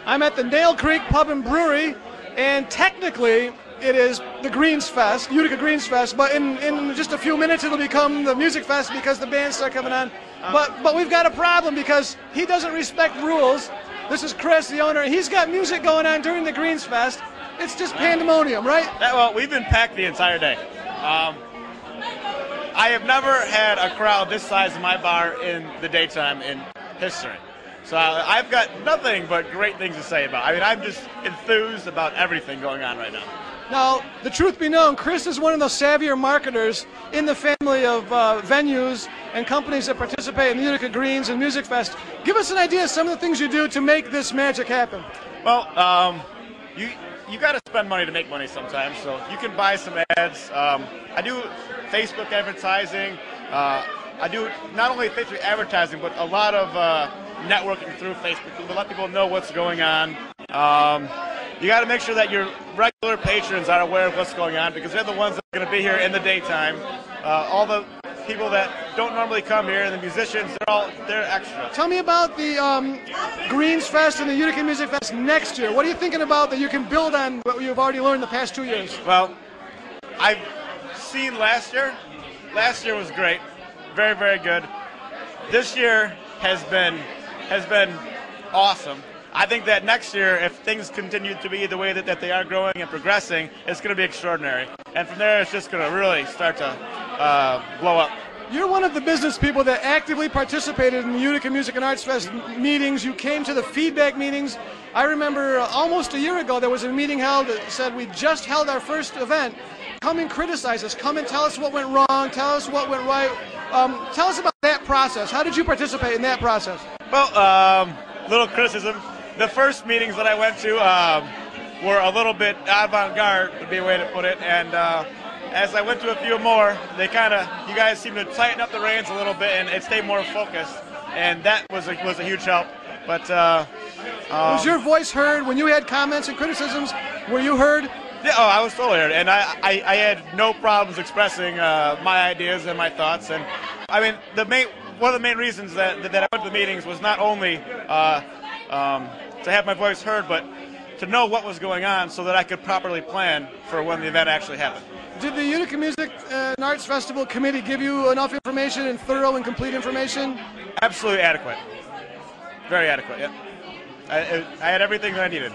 I'm at the Nail Creek Pub and Brewery, and technically it is the Greens Fest, Utica Greens Fest, but in just a few minutes it'll become the Music Fest because the bands start coming on. But we've got a problem because he doesn't respect rules. This is Chris, the owner. He's got music going on during the Greens Fest. It's just pandemonium, right? Well, we've been packed the entire day. I have never had a crowd this size in my bar in the daytime in history. So I've got nothing but great things to say about it. I mean, I'm just enthused about everything going on right now. Now, the truth be known, Chris is one of the savvier marketers in the family of venues and companies that participate in the Utica Greens and Music Fest. Give us an idea of some of the things you do to make this magic happen. Well, you got to spend money to make money sometimes, so you can buy some ads. I do Facebook advertising. I do not only Facebook advertising, but a lot of networking through Facebook to let people know what's going on. You got to make sure that your regular patrons are aware of what's going on because they're the ones that are going to be here in the daytime. All the people that don't normally come here and the musicians, they're extra. Tell me about the Greens Fest and the Utica Music Fest next year. What are you thinking about that you can build on what you've already learned the past 2 years? Well, I've seen last year. Last year was great. Very, very good. This year has been awesome. I think that next year, if things continue to be the way that they are growing and progressing, it's going to be extraordinary. And from there, it's just going to really start to blow up. You're one of the business people that actively participated in the Utica Music and Arts Fest meetings. You came to the feedback meetings. I remember almost a year ago there was a meeting held that said we just held our first event. Come and criticize us. Come and tell us what went wrong. Tell us what went right. Tell us about that process. How did you participate in that process? Well, little criticism. The first meetings that I went to were a little bit avant-garde, would be a way to put it. And as I went to a few more, you guys seemed to tighten up the reins a little bit and stay more focused. And that was a huge help. But was your voice heard when you had comments and criticisms? Were you heard? Yeah, I was totally heard, and I had no problems expressing my ideas and my thoughts. And I mean, one of the main reasons that I went to the meetings was not only to have my voice heard, but to know what was going on so that I could properly plan for when the event actually happened. Did the Utica Music and Arts Festival Committee give you enough information and thorough and complete information? Absolutely adequate. Very adequate, yeah. I had everything that I needed.